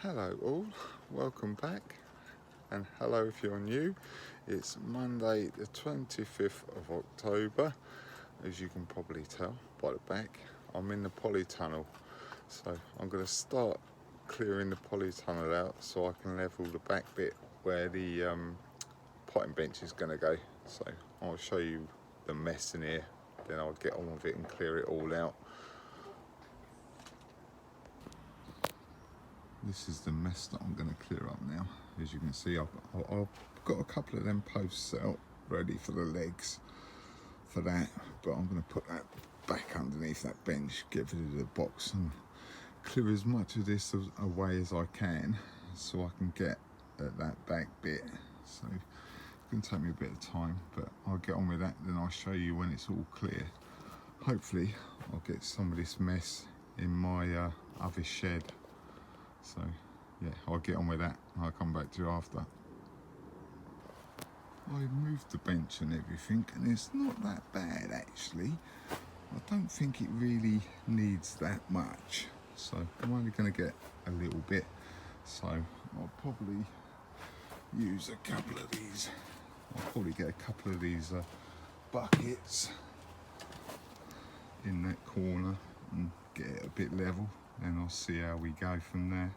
Hello all, welcome back, and hello if you're new. It's Monday the 25th of October. As you can probably tell by the back, I'm in the polytunnel, so I'm going to start clearing the polytunnel out so I can level the back bit where the potting bench is going to go. So I'll show you the mess in here, then I'll get on with it and clear it all out. This is the mess that I'm going to clear up now. As you can see, I've got a couple of them posts set up ready for the legs for that, but I'm going to put that back underneath that bench, get rid of the box and clear as much of this away as I can so I can get at that back bit. So it's going to take me a bit of time, but I'll get on with that, then I'll show you when it's all clear. Hopefully I'll get some of this mess in my other shed. So yeah, I'll get on with that and I'll come back to you after. I moved the bench and everything, and it's not that bad actually. I don't think it really needs that much, so I'm only going to get a little bit, so I'll probably use a couple of these. I'll probably get a couple of these buckets in that corner and get it a bit level, and I'll see how we go from there.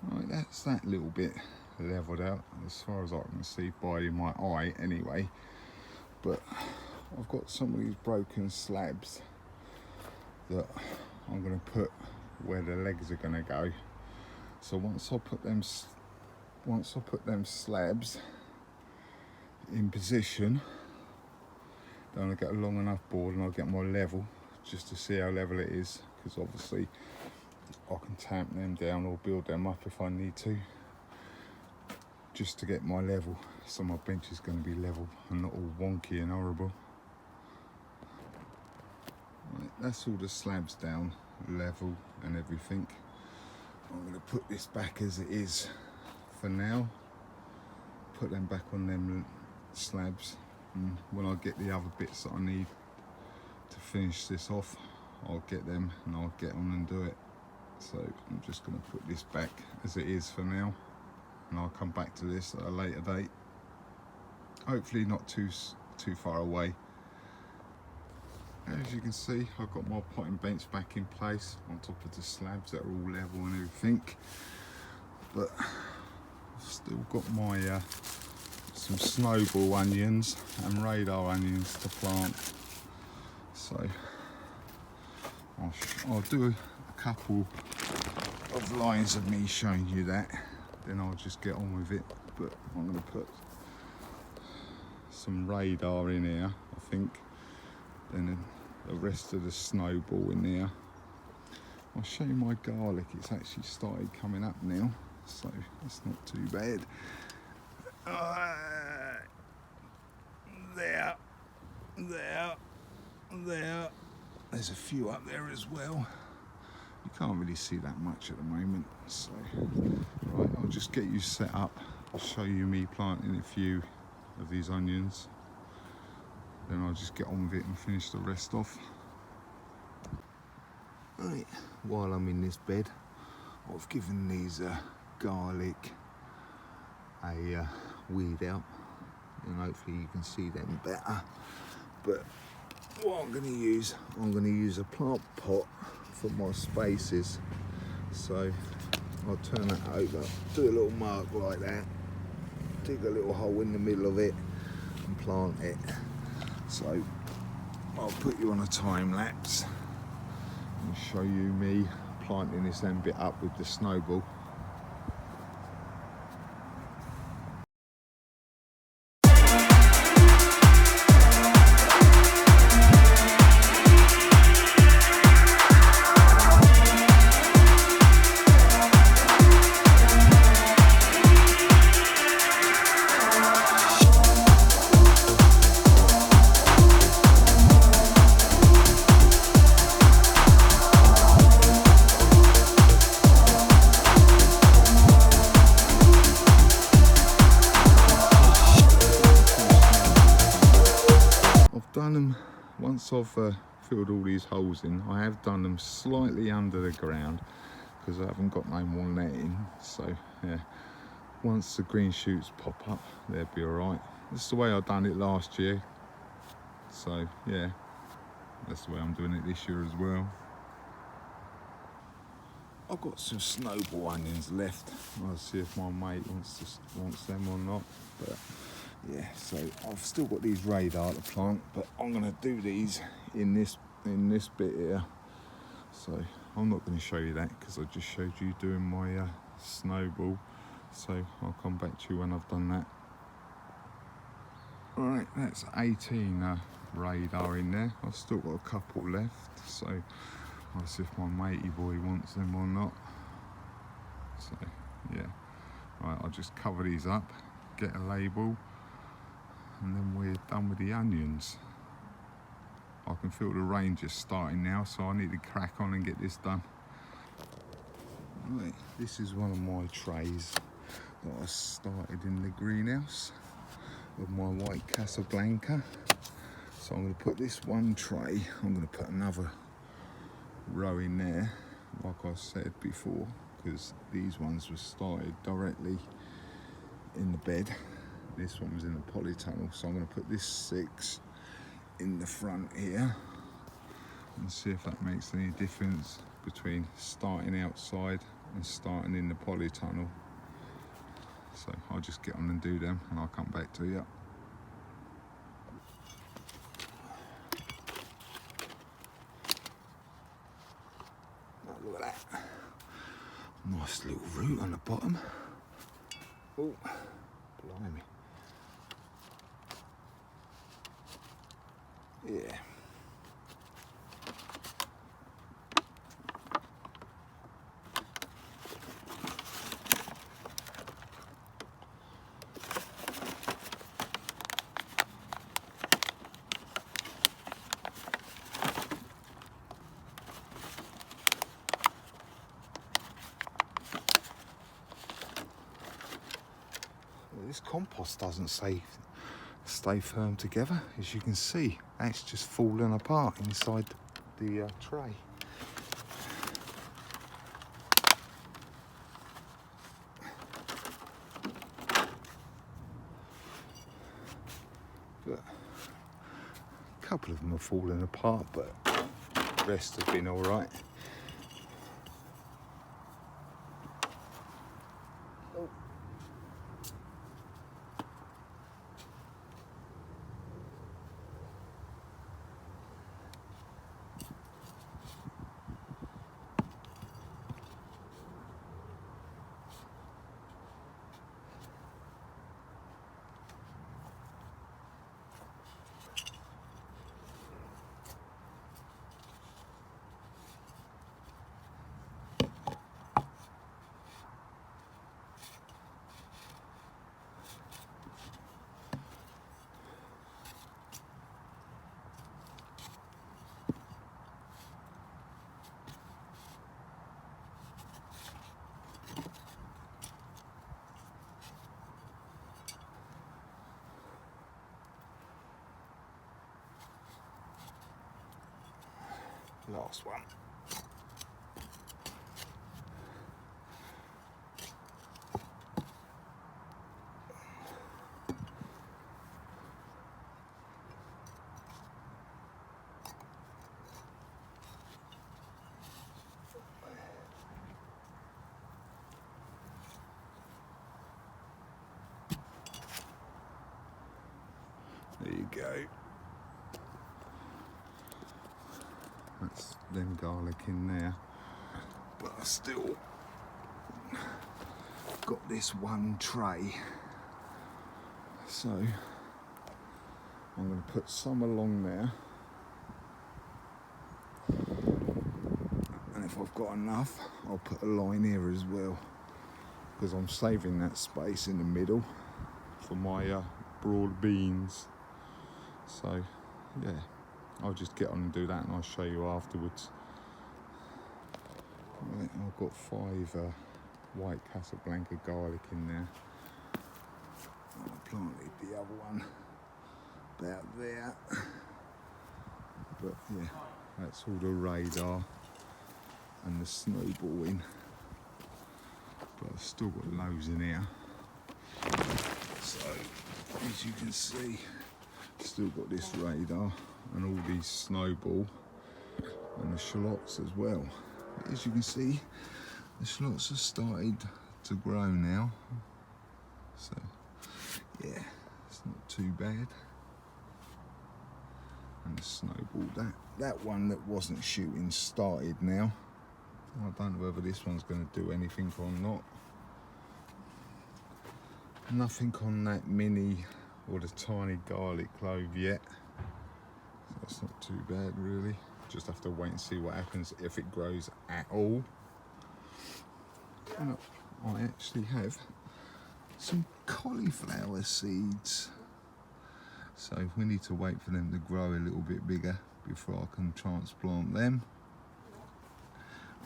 Right, that's that little bit levelled out as far as I can see by my eye anyway, but I've got some of these broken slabs that I'm going to put where the legs are going to go. So once I put them slabs in position, then I'll get a long enough board and I'll get more level just to see how level it is, because obviously I can tamp them down or build them up if I need to, just to get my level, so my bench is going to be level and not all wonky and horrible. Right, that's all the slabs down level and everything. I'm going to put this back as it is for now, put them back on them slabs, and when I get the other bits that I need to finish this off, I'll get them and I'll get on and do it. So I'm just going to put this back as it is for now, and I'll come back to this at a later date, hopefully not too far away. As you can see, I've got my potting bench back in place on top of the slabs that are all level and everything, but I've still got my some snowball onions and radar onions to plant, so I'll do a couple of lines of me showing you that, then I'll just get on with it. But I'm going to put some radar in here, I think, then the rest of the snowball in there. I'll show you my garlic, it's actually started coming up now, so it's not too bad. There. There's a few up there as well. You can't really see that much at the moment, so right, I'll just get you set up. I'll show you me planting a few of these onions, then I'll just get on with it and finish the rest off. Right, while I'm in this bed, I've given these garlic a weed out, and hopefully you can see them better. But what I'm going to use a plant pot for my spaces, so I'll turn that over, do a little mark like that, dig a little hole in the middle of it and plant it. So I'll put you on a time lapse and show you me planting this end bit up with the snowball. Once I've filled all these holes in, I have done them slightly under the ground because I haven't got no more netting. So yeah, once the green shoots pop up, they'll be all right. This is the way I done it last year. So yeah, that's the way I'm doing it this year as well. I've got some snowball onions left. I'll see if my mate wants them or not. But yeah, so I've still got these radar to plant, but I'm gonna do these in this bit here. So I'm not going to show you that because I just showed you doing my snowball. So I'll come back to you when I've done that. Right, that's 18 radar in there. I've still got a couple left, so I'll see if my matey boy wants them or not. So yeah, right, I'll just cover these up, get a label, and then we're done with the onions. I can feel the rain just starting now, so I need to crack on and get this done. Right, this is one of my trays that I started in the greenhouse with my white casablanca. So I'm going to put this one tray, I'm going to put another row in there, like I said before, because these ones were started directly in the bed. This one was in the polytunnel, so I'm going to put this 6 in the front here and see if that makes any difference between starting outside and starting in the polytunnel. So I'll just get on and do them and I'll come back to you. Oh, look at that. Nice little root on the bottom. Oh, blimey. Yeah. This compost doesn't stay firm together, as you can see. That's just falling apart inside the tray. But a couple of them are falling apart, but the rest have been all right. Last one. There you go. That's them garlic in there, but I still got this one tray, so I'm going to put some along there, and if I've got enough I'll put a line here as well, because I'm saving that space in the middle for my broad beans. So yeah, I'll just get on and do that and I'll show you afterwards. Right, I've got 5 white casablanca garlic in there. I planted the other one about there. But yeah, that's all the radar and the snowballing. but I've still got loads in here. So as you can see, still got this radar and all these snowball and the shallots as well. As you can see, the shallots have started to grow now, so yeah, it's not too bad. And the snowball, that one that wasn't shooting started now. I don't know whether this one's going to do anything or not. Nothing on that mini or the tiny garlic clove yet, so that's not too bad really. Just have to wait and see what happens if it grows at all. And I actually have some cauliflower seeds, so we need to wait for them to grow a little bit bigger before I can transplant them.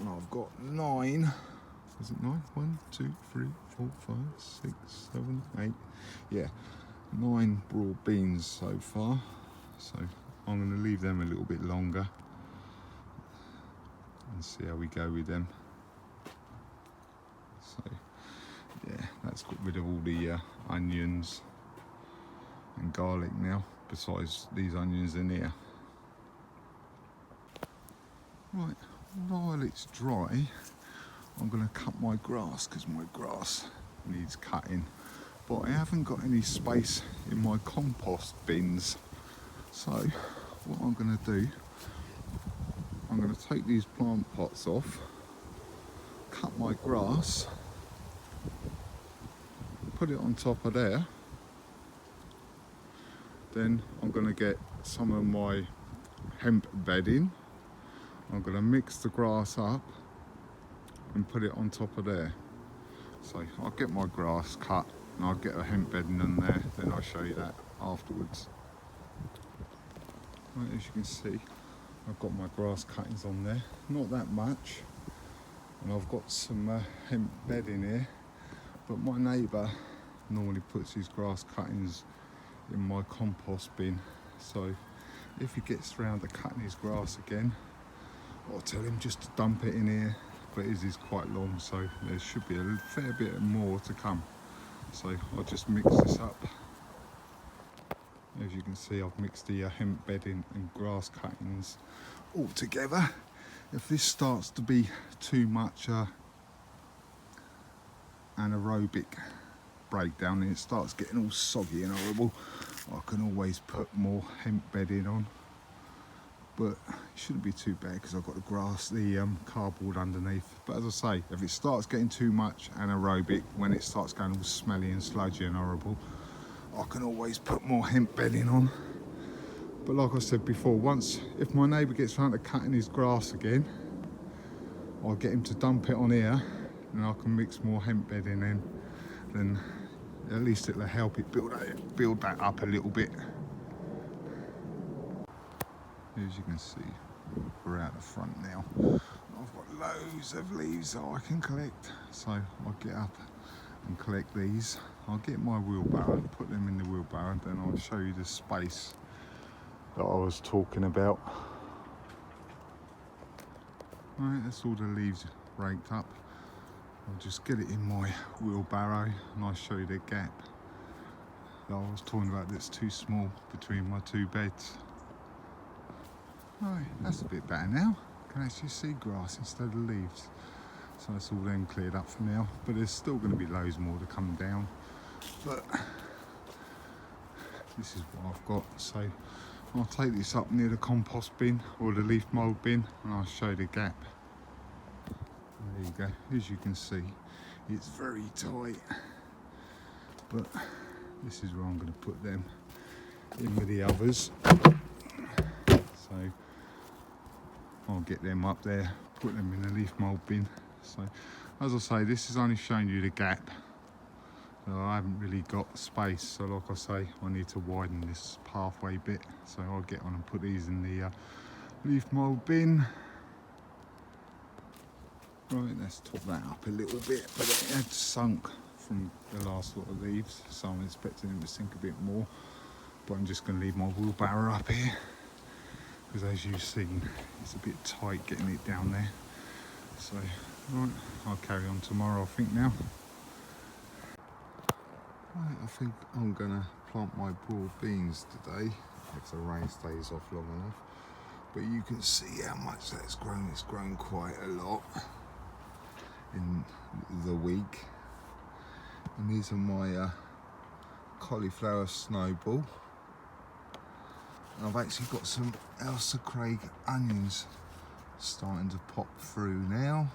And I've got 9, is it 9? 1, 2, 3, 4, 5, 6, 7, 8. Yeah, 9 broad beans so far. So I'm going to leave them a little bit longer and see how we go with them. So yeah, that's got rid of all the onions and garlic now, besides these onions in here. Right, while it's dry, I'm going to cut my grass, because my grass needs cutting, but I haven't got any space in my compost bins. So what I'm going to do, I'm going to take these plant pots off, cut my grass, put it on top of there. Then I'm going to get some of my hemp bedding. I'm going to mix the grass up and put it on top of there. So I'll get my grass cut and I'll get a hemp bedding in there, then I'll show you that afterwards. Right, as you can see, I've got my grass cuttings on there, not that much, and I've got some hemp bed in here, but my neighbour normally puts his grass cuttings in my compost bin, so if he gets round to cutting his grass again, I'll tell him just to dump it in here, but his is quite long, so there should be a fair bit more to come. So I'll just mix this up. As you can see, I've mixed the hemp bedding and grass cuttings all together. If this starts to be too much anaerobic breakdown and it starts getting all soggy and horrible, I can always put more hemp bedding on, but it shouldn't be too bad because I've got the grass, the cardboard underneath. But as I say, if it starts getting too much anaerobic, when it starts going all smelly and sludgy and horrible, I can always put more hemp bedding on. But like I said before, if my neighbour gets round to cutting his grass again, I'll get him to dump it on here and I can mix more hemp bedding in. Then at least it'll help it build that up a little bit. As you can see, we're out the front now. I've got loads of leaves that I can collect, so I'll get up and collect these. I'll get my wheelbarrow, put them in the wheelbarrow, then I'll show you the space that I was talking about. Right, that's all the leaves raked up. I'll just get it in my wheelbarrow and I'll show you the gap that I was talking about that's too small between my two beds. Right, that's a bit better now. I can actually see grass instead of leaves. So that's all then cleared up for now, but there's still going to be loads more to come down. But this is what I've got. So I'll take this up near the compost bin or the leaf mould bin and I'll show the gap. There you go. As you can see, it's very tight, but this is where I'm going to put them in with the others. So I'll get them up there, put them in the leaf mould bin. So as I say, this is only showing you the gap. I haven't really got space, so like I say, I need to widen this pathway bit. So I'll get on and put these in the leaf mould bin. Right, let's top that up a little bit, but it had sunk from the last lot of leaves, so I'm expecting it to sink a bit more. But I'm just going to leave my wheelbarrow up here, because as you've seen, it's a bit tight getting it down there. So Right, I'll carry on tomorrow I think now. Right, I think I'm gonna plant my broad beans today if the rain stays off long enough. But you can see how much that's grown. It's grown quite a lot in the week. And these are my cauliflower snowball. And I've actually got some Elsa Craig onions starting to pop through now.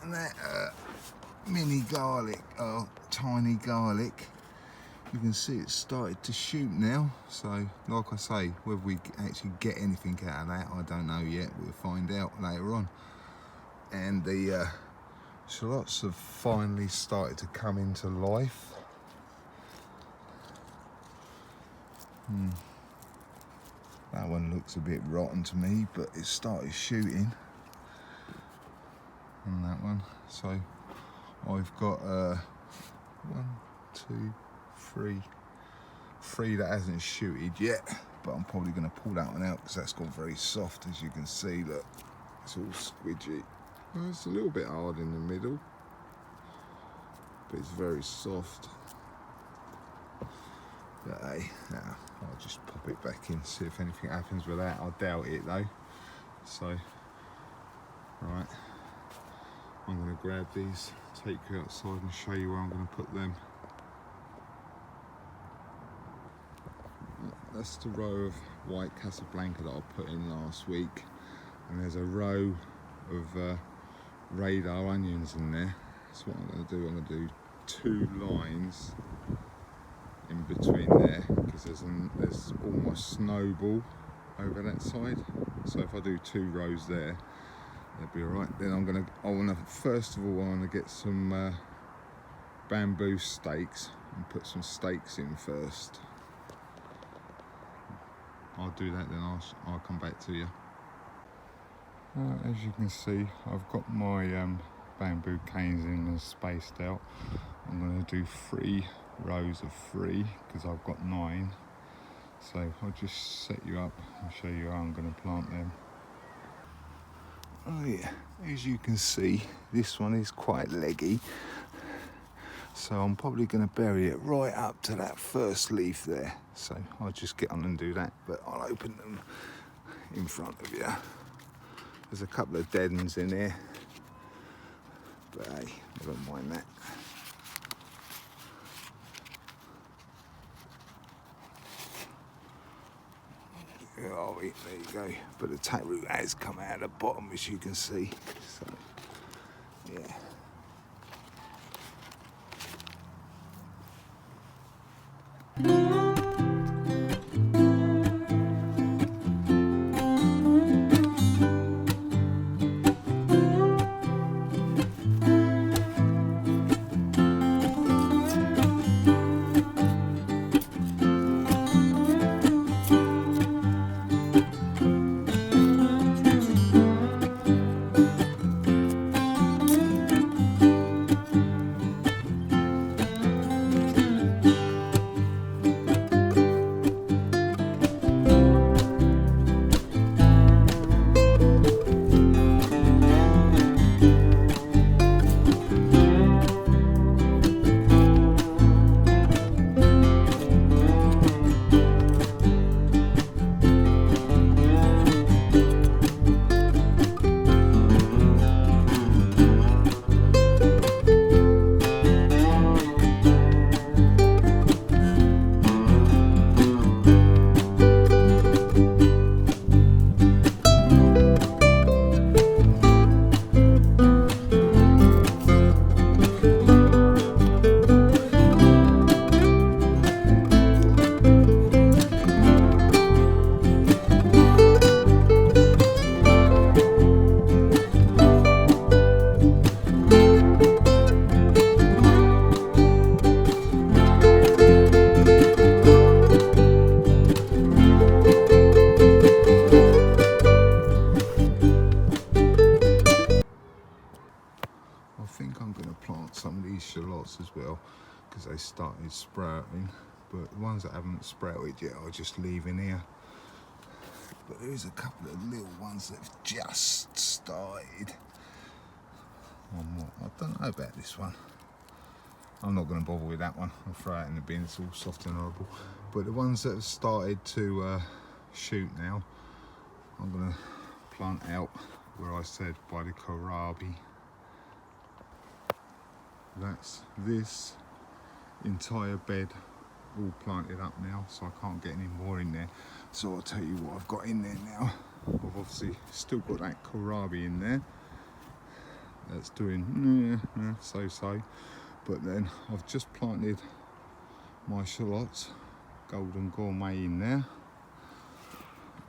And that mini garlic, tiny garlic, you can see it's started to shoot now. So like I say, whether we actually get anything out of that, I don't know yet. We'll find out later on. And the shallots have finally started to come into life. That one looks a bit rotten to me, but it started shooting on that one. So I've got 1, 2, 3 that hasn't shooted yet, but I'm probably going to pull that one out because that's gone very soft, as you can see. Look, it's all squidgy. Well, it's a little bit hard in the middle, but it's very soft. But hey, now I'll just pop it back in, see if anything happens with that. I doubt it though. So, right, I'm going to grab these, take you outside and show you where I'm going to put them. That's the row of white casablanca that I put in last week, and there's a row of radar onions in there. That's what I'm going to do. I'm going to do 2 lines in between there, because there's almost snowball over that side. So if I do 2 rows there, that'll be alright. Then I want to first of all, I want to get some bamboo stakes and put some stakes in first. I'll do that, then I'll come back to you. As you can see, I've got my bamboo canes in and spaced out. I'm going to do 3 rows of 3 because I've got 9. So I'll just set you up and show you how I'm going to plant them. Oh yeah, as you can see, this one is quite leggy. So I'm probably going to bury it right up to that first leaf there. So I'll just get on and do that, but I'll open them in front of you. There's a couple of dead ones in here, but hey, I don't mind that. Oh, there you go. But the taproot has come out of the bottom, as you can see. So, yeah. shallots as well, because they started sprouting, but the ones that haven't sprouted yet I'll just leave in here. but there is a couple of little ones that have just started. One more. I don't know about this one. I'm not going to bother with that one. I'll throw it in the bin. It's all soft and horrible. But the ones that have started to shoot now, I'm going to plant out where I said by the kohlrabi. That's this entire bed all planted up now, so I can't get any more in there. So I'll tell you what I've got in there now. I've obviously still got that kohlrabi in there. That's doing so. But then I've just planted my shallots, golden gourmet, in there.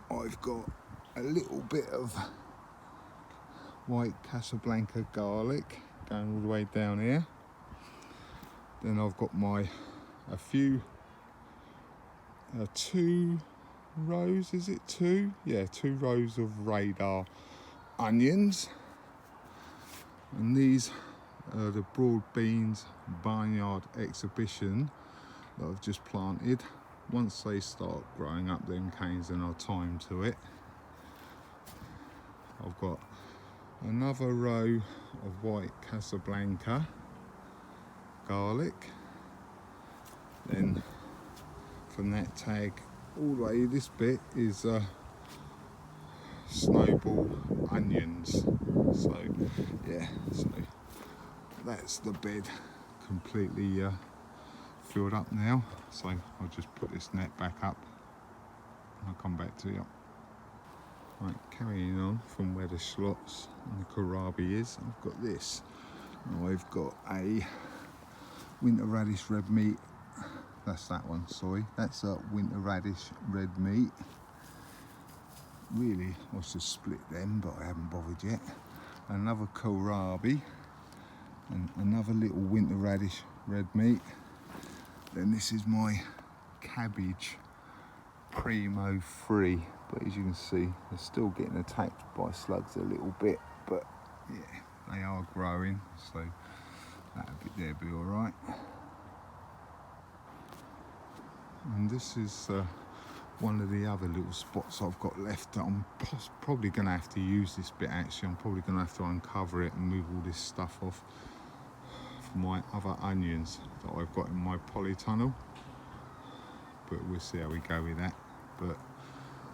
I've got a little bit of white casablanca garlic going all the way down here. Then I've got two rows, is it two? Yeah, 2 rows of radar onions. And these are the broad beans barnyard exhibition that I've just planted. Once they start growing up, them canes, then I'll time to it. I've got another row of white casablanca garlic. Then from that tag all the way, this bit is snowball onions. So yeah, so that's the bed completely filled up now. So I'll just put this net back up and I'll come back to you. Right, carrying on from where the shallots and the kohlrabi is, I've got this. I've got a winter radish red meat. That's that one, sorry. That's a winter radish red meat. Really, I was just split them, but I haven't bothered yet. Another kohlrabi and another little winter radish red meat. Then this is my cabbage primo free, but as you can see, they're still getting attacked by slugs a little bit, but yeah, they are growing, so that bit there be all right. And this is one of the other little spots I've got left that I'm probably going to have to use this bit. Actually, I'm probably going to have to uncover it and move all this stuff off for my other onions that I've got in my polytunnel, but we'll see how we go with that. But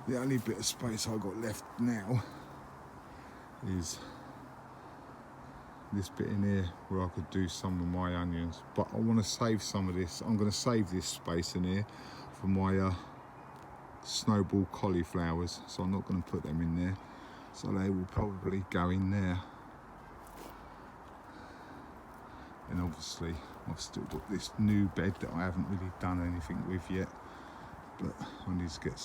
the only bit of space I've got left now is this bit in here where I could do some of my onions, but I want to save some of this. I'm going to save this space in here for my snowball cauliflowers, so I'm not going to put them in there, so they will probably go in there. And obviously I've still got this new bed that I haven't really done anything with yet, but I need to get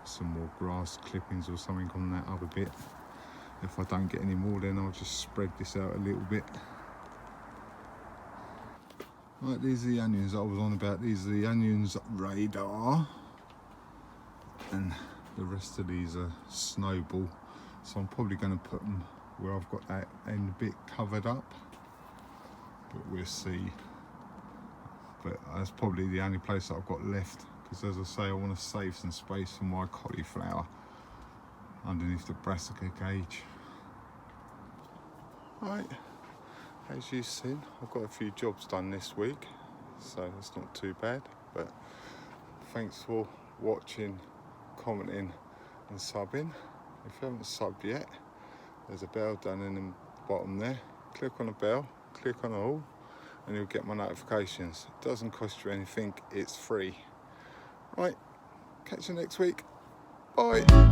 some more grass clippings or something on that other bit. If I don't get any more, then I'll just spread this out a little bit. Right, these are the onions I was on about. These are the onions radar, and the rest of these are snowball. So I'm probably going to put them where I've got that end bit covered up, but we'll see. But that's probably the only place that I've got left, because as I say, I want to save some space for my cauliflower underneath the brassica gauge. Right, as you've seen, I've got a few jobs done this week, so that's not too bad. But thanks for watching, commenting and subbing. If you haven't subbed yet, there's a bell down in the bottom there. Click on the bell, click on all, and you'll get my notifications. It doesn't cost you anything, it's free. Right, catch you next week. Bye.